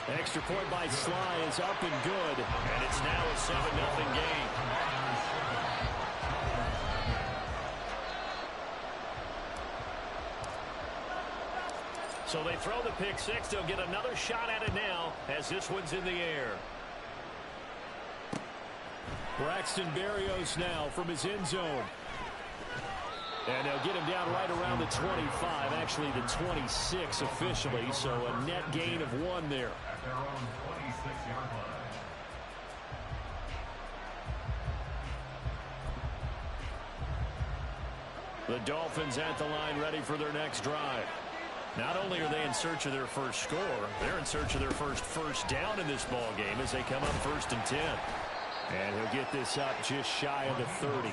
Extra point by Sly is up and good. And it's now a 7-0 game. So they throw the pick six. They'll get another shot at it now as this one's in the air. Braxton Berrios now from his end zone. And they'll get him down right around the 25, actually the 26 officially, so a net gain of 1 there. The Dolphins at the line ready for their next drive. Not only are they in search of their first score, they're in search of their first down in this ball game as they come up 1st and 10. And he'll get this up just shy of the 30.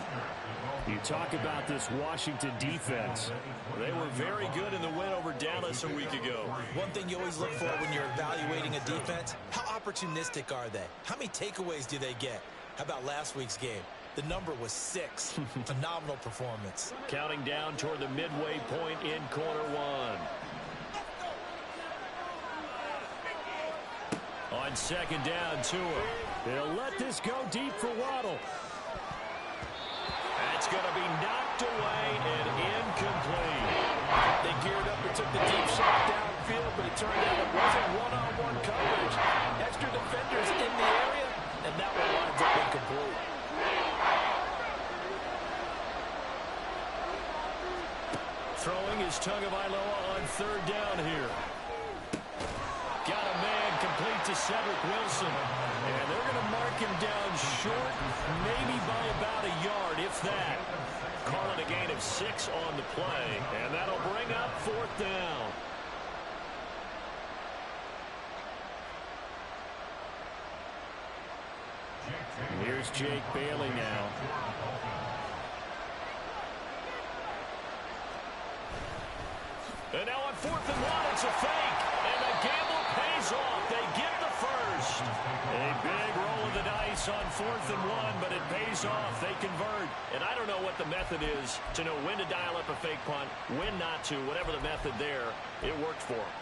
You talk about this Washington defense. They were very good in the win over Dallas a week ago. One thing you always look for when you're evaluating a defense, how opportunistic are they? How many takeaways do they get? How about last week's game? The number was 6. Phenomenal performance. Counting down toward the midway point in quarter 1. On 2nd down, Tua. They'll let this go deep for Waddle. That's going to be knocked away and incomplete. They geared up and took the deep shot downfield, but it turned out it wasn't one-on-one coverage. Extra defenders in the area, and that one winds up incomplete. Throwing is Tagovailoa on 3rd down here. Got a man complete to Cedric Wilson. And they're going to mark him down short, maybe by about a yard, if that. Call it a gain of 6 on the play. And that'll bring up 4th down. Here's Jake Bailey now. And now on 4th and 1, it's a fake. And the gamble pays off. They get the first. A big roll of the dice on 4th and 1, but it pays off. They convert. And I don't know what the method is to know when to dial up a fake punt, when not to. Whatever the method there, it worked for them.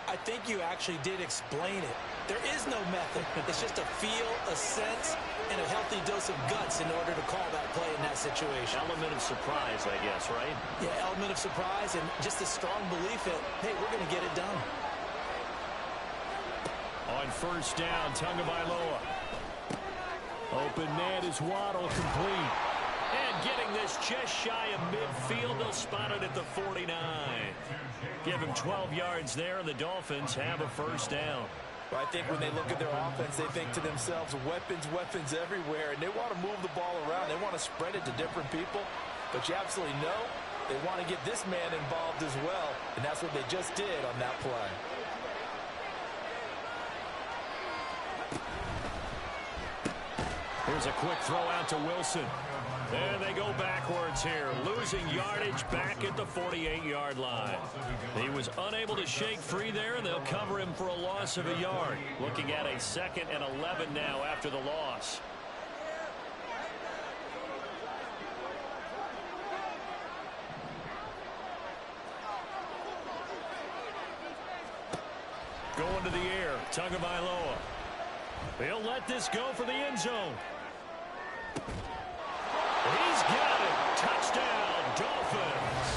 I think you actually did explain it. There is no method. It's just a feel, a sense, and a healthy dose of guts in order to call that play in that situation. Element of surprise, I guess, right? Yeah, element of surprise and just a strong belief that, hey, we're going to get it done. On 1st down, Tagovailoa. Open man is Waddle, complete. And getting this just shy of midfield, they'll spot it at the 49. Give him 12 yards there, and the Dolphins have a 1st down. I think when they look at their offense, they think to themselves, weapons everywhere, and they want to move the ball around. They want to spread it to different people, but you absolutely know they want to get this man involved as well, and that's what they just did on that play. Here's a quick throw out to Wilson. And they go backwards here, losing yardage back at the 48-yard line. He was unable to shake free there, and they'll cover him for a loss of a yard. Looking at a 2nd and 11 now after the loss. Going to the air, Tagovailoa. He'll let this go for the end zone. He's got it. Touchdown, Dolphins.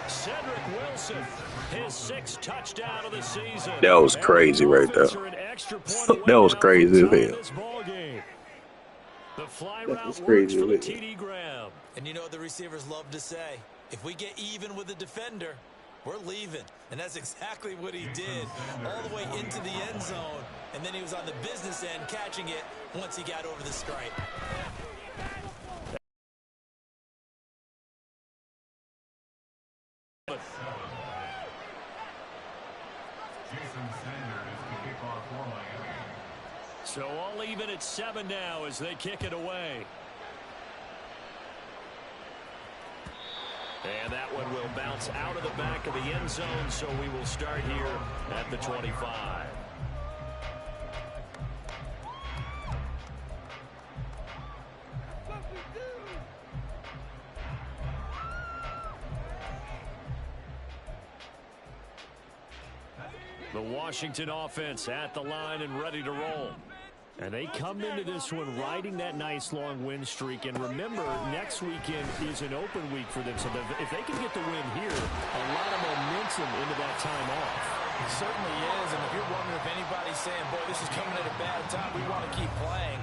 Cedric Wilson, his 6th touchdown of the season. That was crazy right there. That was crazy as hell. The fly route works for the TD grab. And you know what the receivers love to say? If we get even with the defender, we're leaving. And that's exactly what he did. All the way into the end zone. And then he was on the business end catching it once he got over the stripe. So all even at 7 now as they kick it away. And that one will bounce out of the back of the end zone, so we will start here at the 25. The Washington offense at the line and ready to roll. And they come into this one riding that nice long win streak. And remember, next weekend is an open week for them. So if they can get the win here, a lot of momentum into that time off. It certainly is. And if you're wondering if anybody's saying, boy, this is coming at a bad time, we want to keep playing,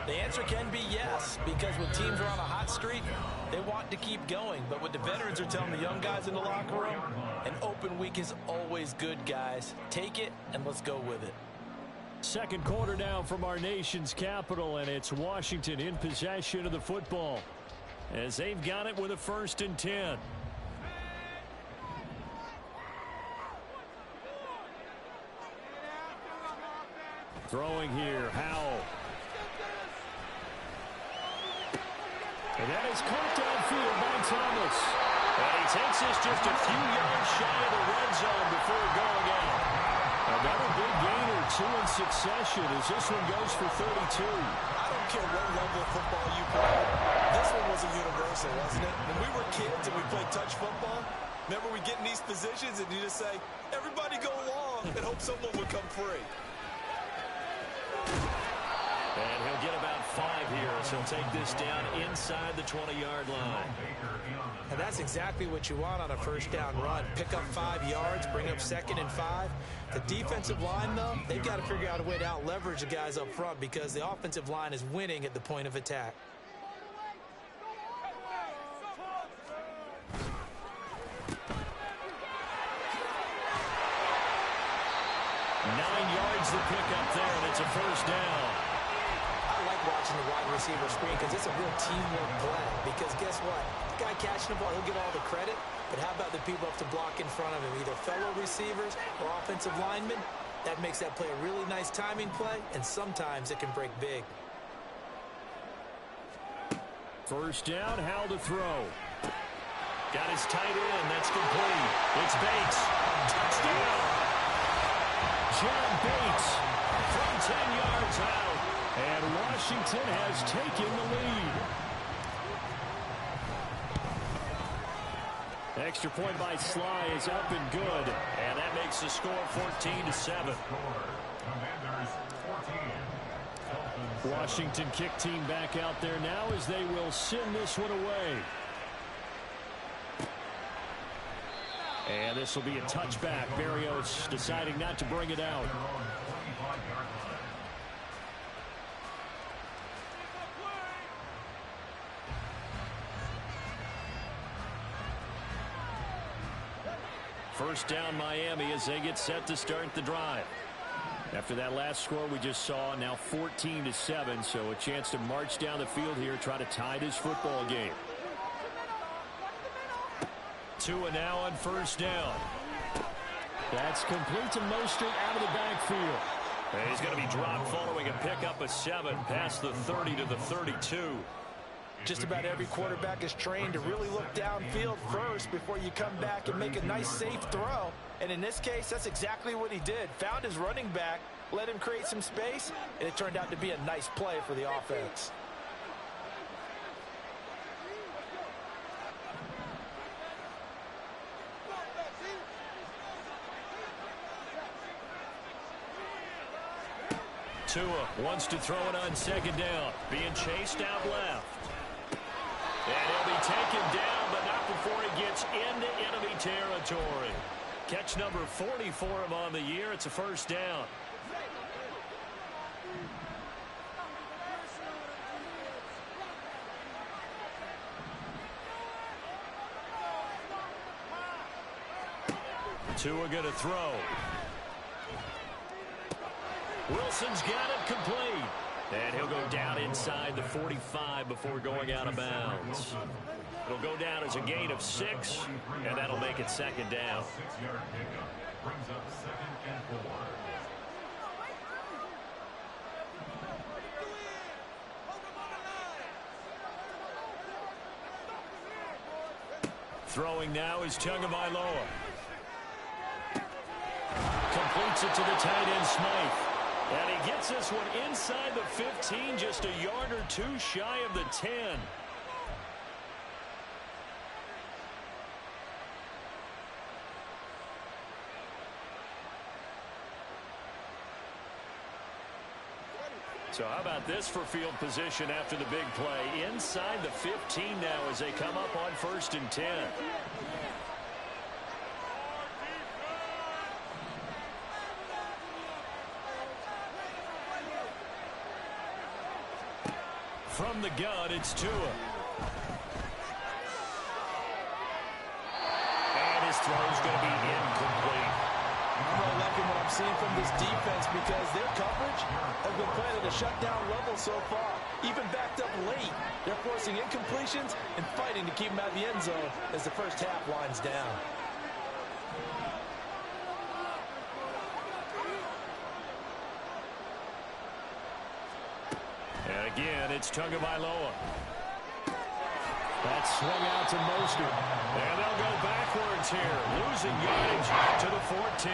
the answer can be yes. Because when teams are on a hot streak, they want to keep going. But what the veterans are telling the young guys in the locker room, an open week is always good, guys. Take it and let's go with it. Second quarter now from our nation's capital, and it's Washington in possession of the football as they've got it with a 1st and 10. Throwing here, Howell. And that is caught downfield by Thomas. And he takes this just a few yards shy of the red zone before going out. Another big gain or 2 in succession as this one goes for 32. I don't care what level of football you play. This one was a universal, wasn't it? When we were kids and we played touch football, remember we get in these positions and you just say, everybody go long and hope someone would come free. And he'll get about 5 here as he'll take this down inside the 20-yard line. And that's exactly what you want on a first down run. Pick up 5 yards, bring up 2nd and 5. The defensive line, though, they've got to figure out a way to out-leverage the guys up front because the offensive line is winning at the point of attack. 9 yards to pick up there, and it's a first down. I like watching the wide receiver screen because it's a real teamwork play. Because guess what? The guy catching the ball, he'll get all the credit. But how about the people up to block in front of him, either fellow receivers or offensive linemen? That makes that play a really nice timing play, and sometimes it can break big. First down, Howell to throw. Got his tight end. That's complete. It's Bates. Touchdown. John Bates from 10 yards out. And Washington has taken the lead. Extra point by Sly is up and good. And that makes the score 14-7. Washington kick team back out there now as they will send this one away. And this will be a touchback. Berrios deciding not to bring it out. First down Miami as they get set to start the drive. After that last score we just saw, now 14-7, so a chance to march down the field here, try to tie this football game. Tua now on first down. That's complete to Mostert out of the backfield. And he's going to be dropped following a pickup of 7 past the 30 to the 32. Just about every quarterback is trained to really look downfield first before you come back and make a nice safe throw. And in this case, that's exactly what he did. Found his running back, let him create some space, and it turned out to be a nice play for the offense. Tua wants to throw it on second down. Being chased out left. And he'll be taken down, but not before he gets into enemy territory. Catch number 40 for him on the year. It's a first down. Tua going to throw. Wilson's got it complete. And he'll go down inside the 45 before going out of bounds. It'll go down as a gain of 6, and that'll make it second down. Throwing now is Tagovailoa. Completes it to the tight end, Smythe. And he gets this one inside the 15, just a yard or 2 shy of the 10. So how about this for field position after the big play? Inside the 15 now as they come up on 1st and 10. From the gun, it's Tua. And his throw's going to be incomplete. I'm really liking what I'm seeing from this defense because their coverage has been playing at a shutdown level so far. Even backed up late, they're forcing incompletions and fighting to keep them out of the end zone as the first half winds down. And again, it's Tagovailoa. That swung out to Mostert. And they'll go backwards here. Losing yardage to the 14.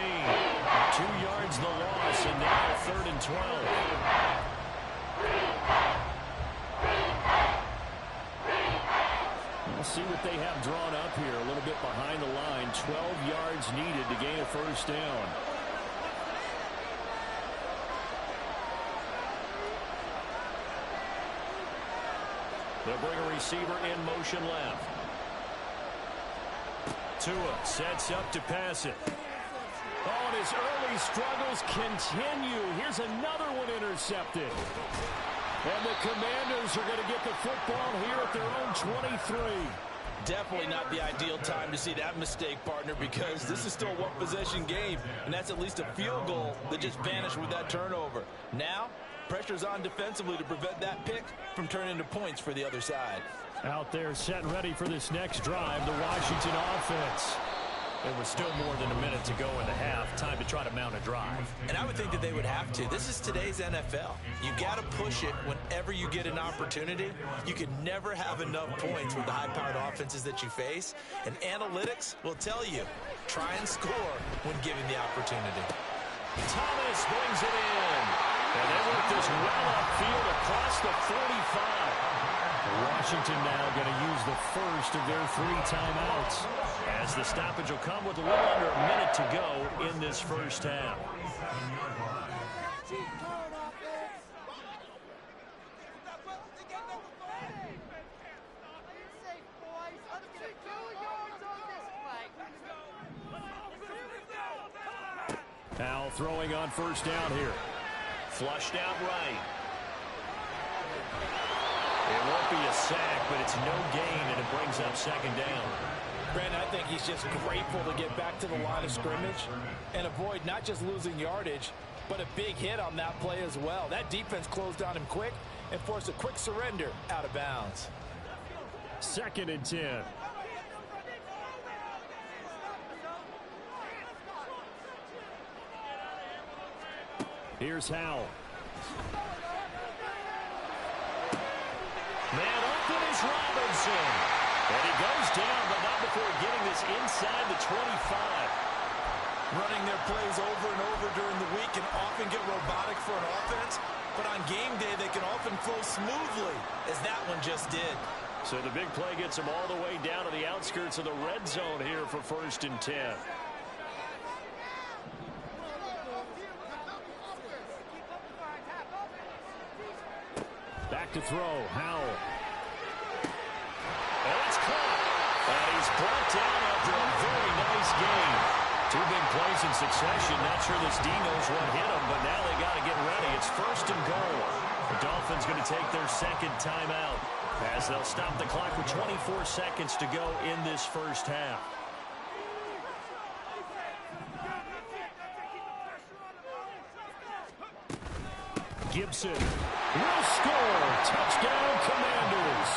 2 yards the loss, and now 3rd and 12. We'll see what they have drawn up here. A little bit behind the line. 12 yards needed to gain a first down. They'll bring a receiver in motion left. Tua sets up to pass it. Oh, and his early struggles continue. Here's another one intercepted. And the Commanders are going to get the football here at their own 23. Definitely not the ideal time to see that mistake, partner, because this is still a one-possession game, and that's at least a field goal that just vanished with that turnover. Now, pressure's on defensively to prevent that pick from turning into points for the other side. Out there set ready for this next drive, the Washington offense. There was still more than a minute to go in the half. Time to try to mount a drive. And I would think that they would have to. This is today's NFL. You got to push it whenever you get an opportunity. You can never have enough points with the high-powered offenses that you face. And analytics will tell you, try and score when given the opportunity. Thomas brings it in. And they work this well upfield across the 45. Washington now going to use the first of their 3 timeouts, as the stoppage will come with a little under a minute to go in this first half. Now throwing on first down here. Flushed out right. It won't be a sack, but it's no gain, and it brings up 2nd down. Brandon, I think he's just grateful to get back to the line of scrimmage and avoid not just losing yardage, but a big hit on that play as well. That defense closed on him quick and forced a quick surrender out of bounds. 2nd and 10. Here's Howell. Man open is Robinson. And he goes down, but not before getting this inside the 25. Running their plays over and over during the week can often get robotic for an offense, but on game day they can often flow smoothly, as that one just did. So the big play gets them all the way down to the outskirts of the red zone here for 1st and 10. Back to throw, Howell. And it's caught. And he's brought down after a very nice game. 2 big plays in succession. Not sure this D knows what hit him, but now they got to get ready. It's 1st and goal. The Dolphins going to take their 2nd timeout, as they'll stop the clock with 24 seconds to go in this first half. Gibson will score. Touchdown, Commanders.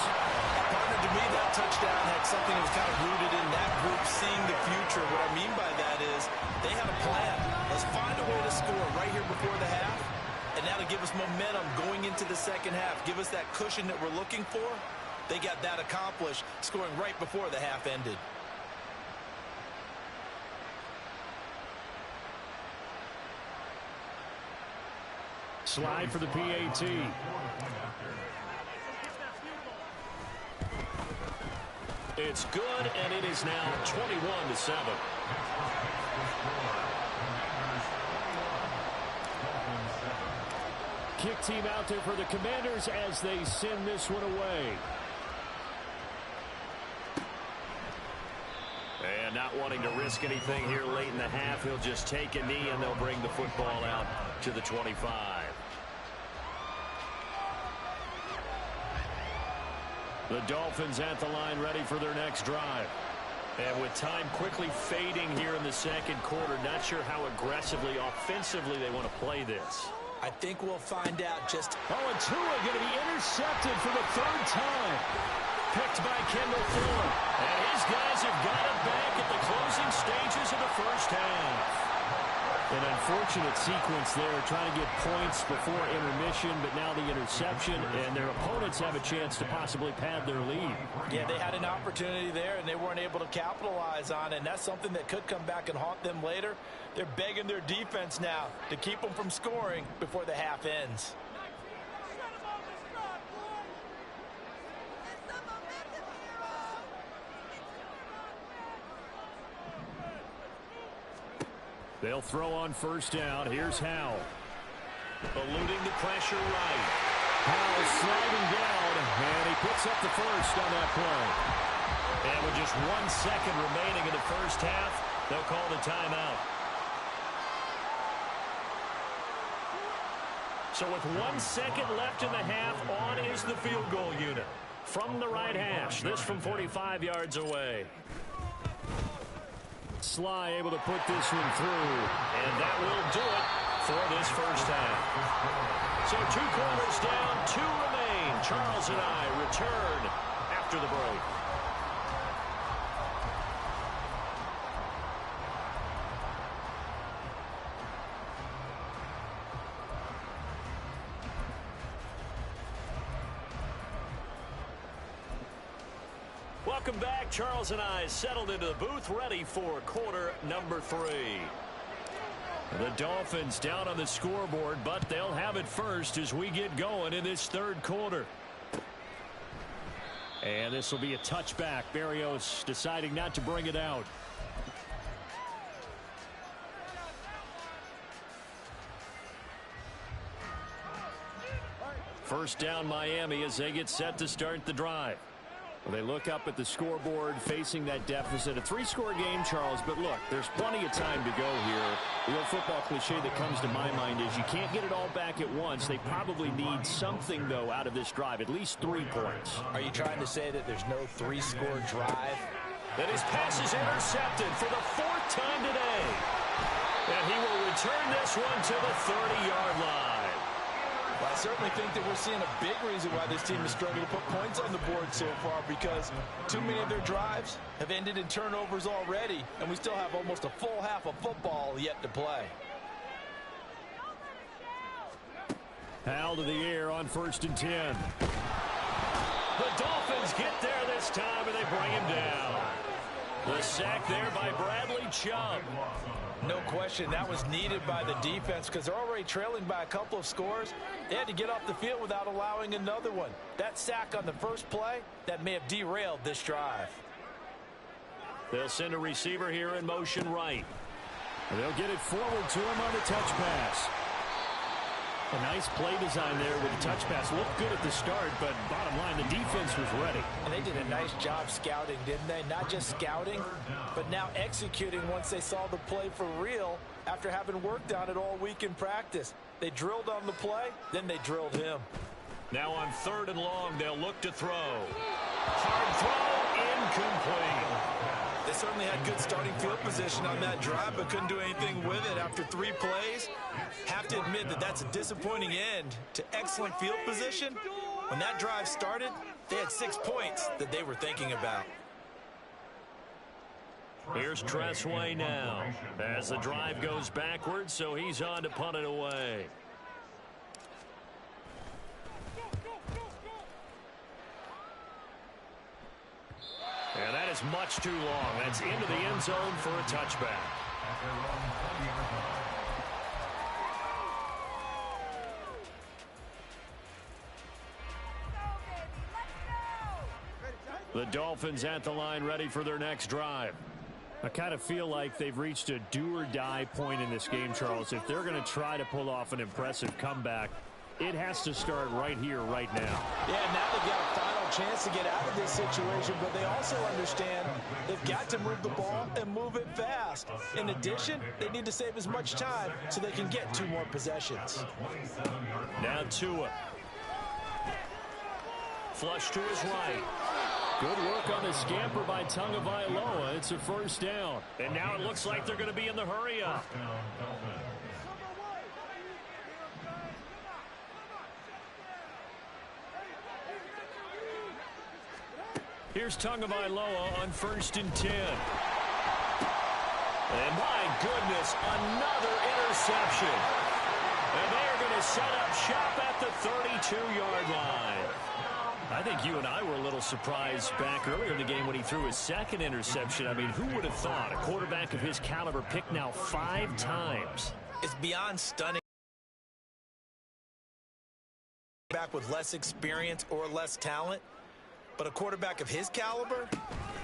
Partner, to me, that touchdown had something that was kind of rooted in that group seeing the future. What I mean by that is they had a plan. Let's find a way to score right here before the half. And now to give us momentum going into the 2nd half, give us that cushion that we're looking for. They got that accomplished, scoring right before the half ended. Slide for the PAT. It's good, and it is now 21-7. kick team out there for the Commanders as they send this one away. And not wanting to risk anything here late in the half, he'll just take a knee and they'll bring the football out to the 25. The Dolphins at the line ready for their next drive. And with time quickly fading here in the second quarter, not sure how aggressively, offensively they want to play this. I think we'll find out just... Oh, and Tua going to be intercepted for the third time. Picked by Kendall Fuller. And his guys have got it back at the closing stages of the first half. An unfortunate sequence there, trying to get points before intermission, but now the interception, and their opponents have a chance to possibly pad their lead. Yeah, they had an opportunity there, and they weren't able to capitalize on it, and that's something that could come back and haunt them later. They're begging their defense now to keep them from scoring before the half ends. They'll throw on first down. Here's Howell. Eluding the pressure right. Howell sliding down, and he puts up the first on that play. And with just 1 second remaining in the first half, they'll call the timeout. So with 1 second left in the half, on is the field goal unit. From the right hash, this from 45 yards away. Sly able to put this one through, and that will do it for this first half. So 2 quarters down, 2 remain. Charles and I return after the break. Welcome back. Charles and I settled into the booth, ready for quarter number 3. The Dolphins down on the scoreboard, but they'll have it first as we get going in this third quarter. And this will be a touchback. Berrios deciding not to bring it out. First down Miami as they get set to start the drive. Well, they look up at the scoreboard facing that deficit. A 3-score game, Charles, but look, there's plenty of time to go here. The old football cliche that comes to my mind is you can't get it all back at once. They probably need something, though, out of this drive, at least 3 points. Are you trying to say that there's no 3-score drive? That his pass is intercepted for the 4th time today. And he will return this one to the 30-yard line. Well, I certainly think that we're seeing a big reason why this team is struggling to put points on the board so far, because too many of their drives have ended in turnovers already, and we still have almost a full half of football yet to play. Howell to the air on 1st and 10. The Dolphins get there this time, and they bring him down. The sack there by Bradley Chubb. No question, that was needed by the defense because they're already trailing by a couple of scores. They had to get off the field without allowing another one. That sack on the first play, that may have derailed this drive. They'll send a receiver here in motion right. And they'll get it forward to him on the touch pass. A nice play design there with the touch pass. Looked good at the start, but bottom line, the defense was ready. And they did a nice job scouting, didn't they? Not just scouting, but now executing once they saw the play for real after having worked on it all week in practice. They drilled on the play, then they drilled him. Now on 3rd and long, they'll look to throw. Hard throw, incomplete. They certainly had good starting field position on that drive, but couldn't do anything with it after 3 plays. Have to admit that that's a disappointing end to excellent field position. When that drive started, they had 6 points that they were thinking about. Here's Tressway now as the drive goes backwards, so he's on to punt it away. And that is much too long. That's into the end zone for a touchback. The Dolphins at the line ready for their next drive. I kind of feel like they've reached a do-or-die point in this game, Charles. If they're going to try to pull off an impressive comeback, It has to start right here, right now. Yeah, now they've got a final chance to get out of this situation, but they also understand they've got to move the ball and move it fast. In addition, they need to save as much time so they can get 2 more possessions. Now Tua. Flush to his right. Good work on the scamper by Tagovailoa. It's a first down. And now it looks like they're going to be in the hurry-up. Here's Tagovailoa on 1st and 10. And my goodness, another interception. And they're going to set up shop at the 32-yard line. I think you and I were a little surprised back earlier in the game when he threw his 2nd interception. I mean, who would have thought a quarterback of his caliber picked now 5 times? It's beyond stunning. Back with less experience or less talent. But a quarterback of his caliber,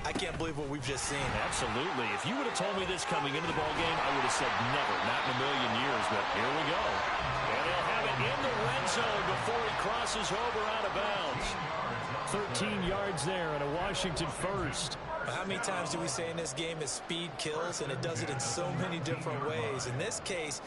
I can't believe what we've just seen. Absolutely. If you would have told me this coming into the ballgame, I would have said never, not in a million years. But here we go. And they'll have it in the red zone before he crosses over out of bounds. 13 yards there and a Washington first. How many times do we say in this game that speed kills, and it does it in so many different ways? In this case,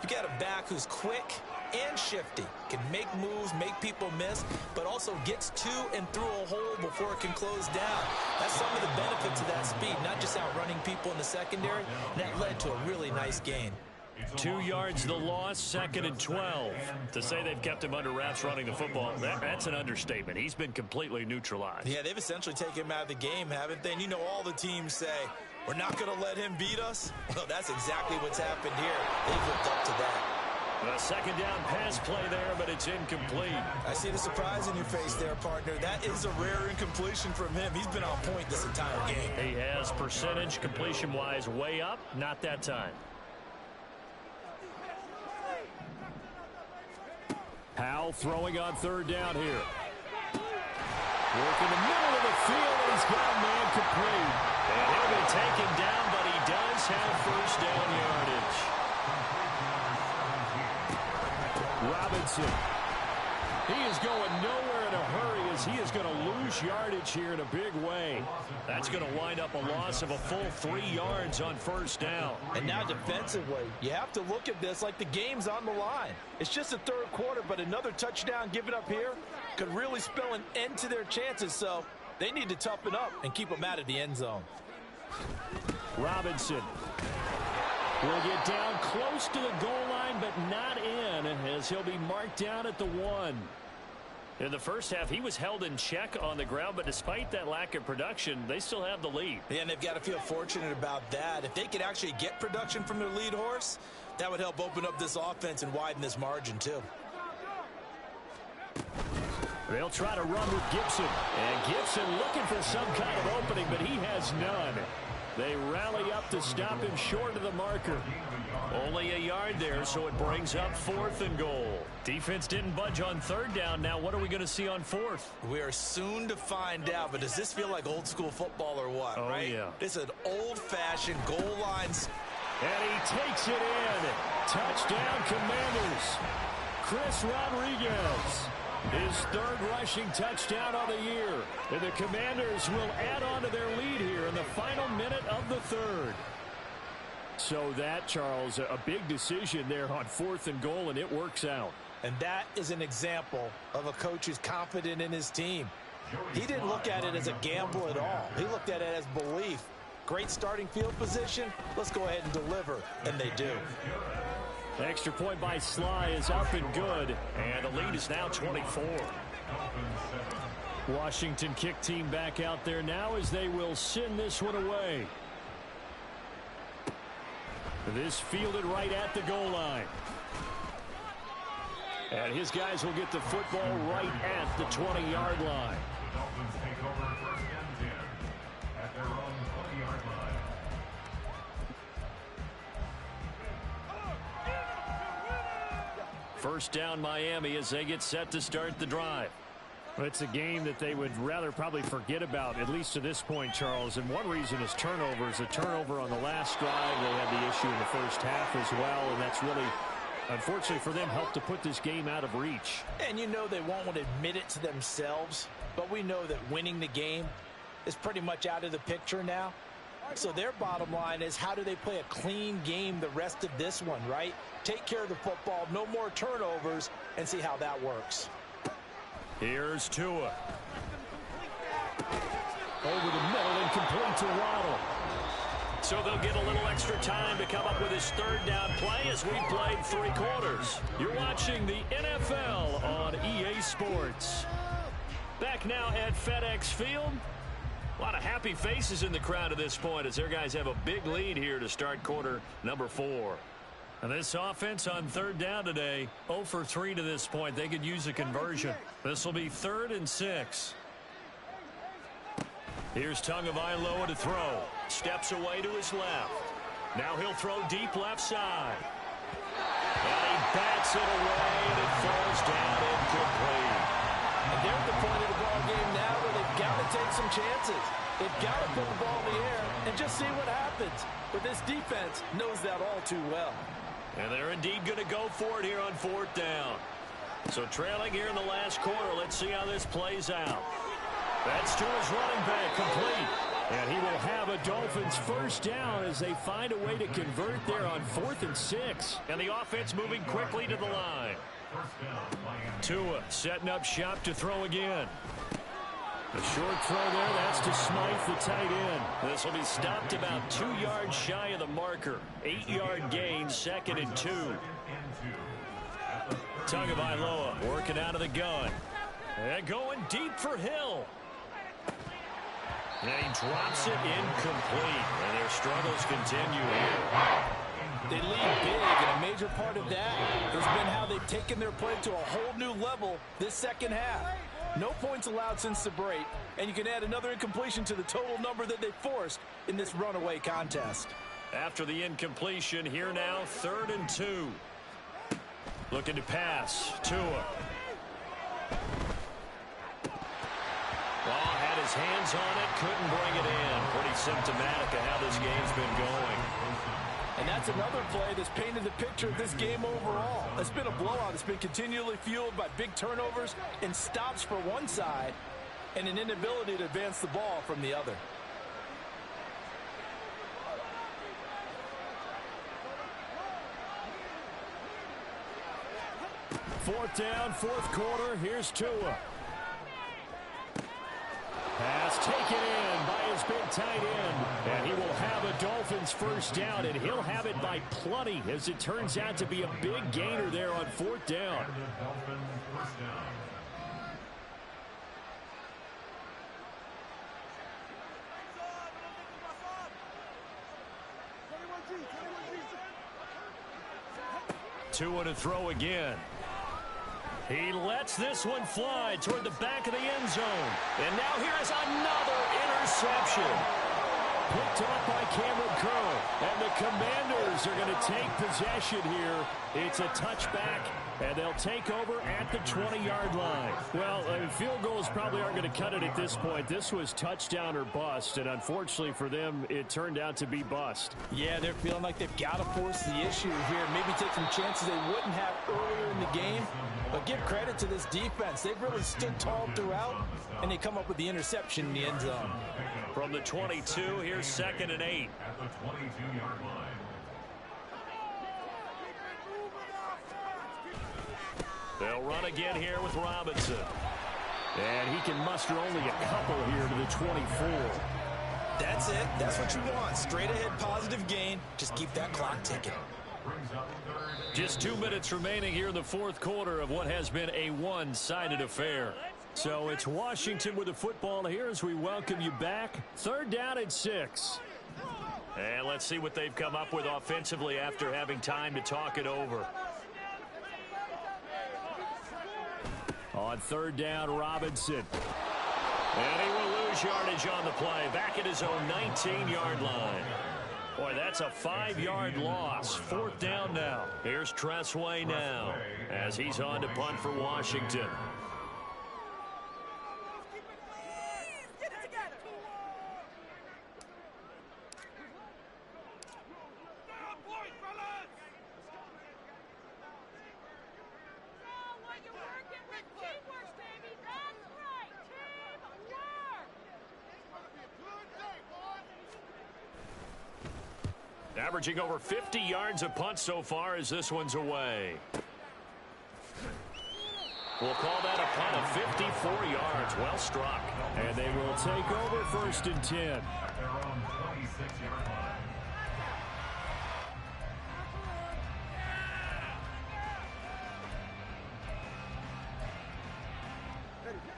you got a back who's quick and shifty, can make moves, make people miss, but also gets to and through a hole before it can close down. That's some of the benefits of that speed, not just outrunning people in the secondary. And that led to a really nice gain. 2 yards the loss, 2nd and 12. To say they've kept him under wraps running the football, that's an understatement. He's been completely neutralized. Yeah, they've essentially taken him out of the game, haven't they? And you know all the teams say, we're not going to let him beat us. Well, that's exactly what's happened here. They've lived up to that. A 2nd down pass play there, but it's incomplete. I see the surprise in your face there, partner. That is a rare incompletion from him. He's been on point this entire game. He has percentage completion-wise way up, not that time. Powell throwing on 3rd down here. Work in the middle of the field, and he's got a man complete. And he'll be taken down, but he does have 1st down yardage. Robinson. He is going nowhere in a hurry as he is going to lose yardage here in a big way. That's going to wind up a loss of a full 3 yards on 1st down. And now defensively, you have to look at this like the game's on the line. It's just the 3rd quarter, but another touchdown given up here could really spell an end to their chances. So they need to toughen up and keep them out of the end zone. Robinson will get down close to the goal line, but not in, as he'll be marked down at the 1. In the first half, he was held in check on the ground, but despite that lack of production, they still have the lead. Yeah, and they've got to feel fortunate about that. If they could actually get production from their lead horse, that would help open up this offense and widen this margin, too. They'll try to run with Gibson. And Gibson looking for some kind of opening, but he has none. They rally up to stop him short of the marker. Only a yard there, so it brings up 4th and goal. Defense didn't budge on 3rd down. Now what are we going to see on 4th? We are soon to find out, but does this feel like old school football or what, right? Yeah. It's an old-fashioned goal lines. And he takes it in. Touchdown, Commanders. Chris Rodriguez. His 3rd rushing touchdown of the year. And the Commanders will add on to their lead here in the final minute of the 3rd. So that, Charles, a big decision there on 4th and goal, and it works out. And that is an example of a coach who's confident in his team. He didn't look at it as a gamble at all. He looked at it as belief. Great starting field position. Let's go ahead and deliver. And they do. Extra point by Sly is up and good. And the lead is now 24. Washington kick team back out there now as they will send this one away. This fielded right at the goal line. And his guys will get the football right at the 20-yard line. First down Miami as they get set to start the drive. It's a game that they would rather probably forget about, at least to this point, Charles. And one reason is turnovers. A turnover on the last drive. They had the issue in the first half as well, and that's really unfortunately for them, helped to put this game out of reach. And you know they won't want to admit it to themselves, but we know that winning the game is pretty much out of the picture now. So their bottom line is, how do they play a clean game the rest of this one, right? Take care of the football, no more turnovers, and see how that works. Here's Tua. Over the middle and complete to Waddle. So they'll get a little extra time to come up with his third down play as we played 3 quarters. You're watching the NFL on EA Sports. Back now at FedEx Field. A lot of happy faces in the crowd at this point as their guys have a big lead here to start quarter number 4. And this offense on third down today, 0 for 3 to this point. They could use a conversion. This will be 3rd and 6. Here's Tagovailoa to throw. Steps away to his left. Now he'll throw deep left side. And he bats it away, and it falls down incomplete. And they're at the point of the ball game now where they've got to take some chances. They've got to put the ball in the air and just see what happens. But this defense knows that all too well. And they're indeed going to go for it here on 4th down. So trailing here in the last quarter. Let's see how this plays out. That's to his running back, complete. And he will have a Dolphins first down as they find a way to convert there on 4th and 6. And the offense moving quickly to the line. Tua setting up shop to throw again. A short throw there, that's to Smythe, the tight end. This will be stopped about 2 yards shy of the marker. 8-yard gain, 2nd and 2. Tagovailoa working out of the gun. And going deep for Hill. And he drops it incomplete. And their struggles continue here. They lead big, and a major part of that has been how they've taken their play to a whole new level this second half. No points allowed since the break, and you can add another incompletion to the total number that they forced in this runaway contest. After the incompletion, here now, 3rd and 2. Looking to pass. Tua. Well, had his hands on it, couldn't bring it in. Pretty symptomatic of how this game's been going. And that's another play that's painted the picture of this game overall. It's been a blowout. It's been continually fueled by big turnovers and stops for one side and an inability to advance the ball from the other. Fourth down, 4th quarter. Here's Tua. Pass taken in by his big tight end. And he will have a Dolphins first down, and he'll have it by plenty, as it turns out to be a big gainer there on 4th down. Tua to throw again. He lets this one fly toward the back of the end zone. And now here is another interception. Picked off by Cameron Curl. And the Commanders are going to take possession here. It's a touchback, and they'll take over at the 20-yard line. Well, field goals probably aren't going to cut it at this point. This was touchdown or bust, and unfortunately for them, it turned out to be bust. Yeah, they're feeling like they've got to force the issue here. Maybe take some chances they wouldn't have earlier in the game. But give credit to this defense. They've really stood tall throughout, and they come up with the interception in the end zone. From the 22, here's 2nd and 8. At the 22-yard line. They'll run again here with Robinson. And he can muster only a couple here to the 24. That's it. That's what you want. Straight ahead positive gain. Just keep that clock ticking. Just 2 minutes remaining here in the 4th quarter of what has been a one-sided affair. So it's Washington with the football here as we welcome you back. 3rd down and 6. And let's see what they've come up with offensively after having time to talk it over. On 3rd down, Robinson. And he will lose yardage on the play. Back at his own 19-yard line. Boy, that's a 5-yard loss. 4th down now. Here's Tressway now as he's on to punt for Washington. Averaging over 50 yards a punt so far as this one's away. We'll call that a punt of 54 yards. Well struck. And they will take over 1st and 10. At their own 26-yard line.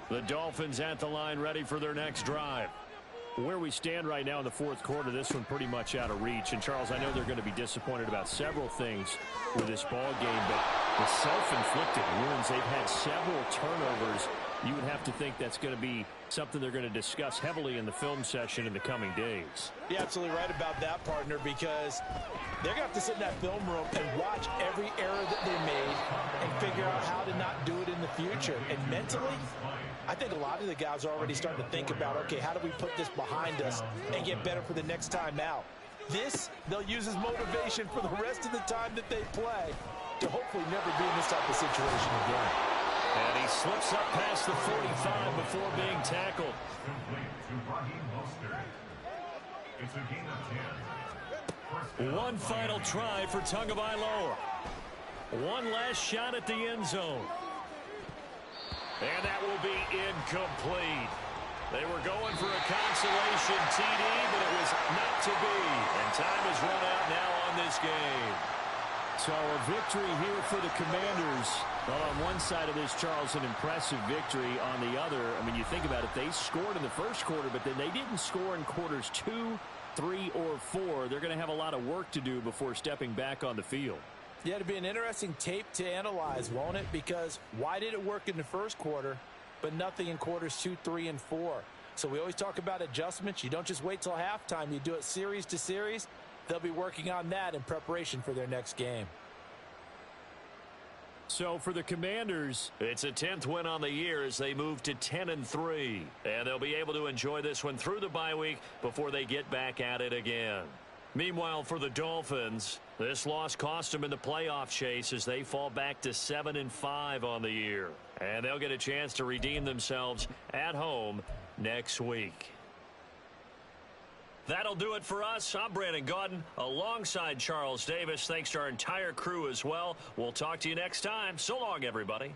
The Dolphins at the line ready for their next drive. Where we stand right now in the 4th quarter, this one pretty much out of reach. And, Charles, I know they're going to be disappointed about several things with this ball game, but the self-inflicted wounds, they've had several turnovers. You would have to think that's going to be something they're going to discuss heavily in the film session in the coming days. You're absolutely right about that, partner, because they're going to have to sit in that film room and watch every error that they made and figure out how to not do it in the future. And mentally, I think a lot of the guys are already starting to think about, okay, how do we put this behind us and get better for the next time out? This, they'll use as motivation for the rest of the time that they play to hopefully never be in this type of situation again. And he slips up past the 45 before being tackled. Complete to Raheem Mostert. It's a gain of 10. One final try for Tagovailoa. One last shot at the end zone. And that will be incomplete. They were going for a consolation TD, but it was not to be. And time has run out now on this game. So a victory here for the Commanders. Well, on one side of this, Charles, an impressive victory. On the other, I mean, you think about it, they scored in the 1st quarter, but then they didn't score in quarters 2, 3, or 4. They're going to have a lot of work to do before stepping back on the field. Yeah, it'll be an interesting tape to analyze, won't it? Because why did it work in the 1st quarter, but nothing in quarters 2, 3, and 4? So we always talk about adjustments. You don't just wait till halftime. You do it series to series. They'll be working on that in preparation for their next game. So for the Commanders, it's a 10th win on the year as they move to 10-3. And they'll be able to enjoy this one through the bye week before they get back at it again. Meanwhile, for the Dolphins, this loss cost them in the playoff chase as they fall back to 7-5 on the year. And they'll get a chance to redeem themselves at home next week. That'll do it for us. I'm Brandon Gaudin alongside Charles Davis. Thanks to our entire crew as well. We'll talk to you next time. So long, everybody.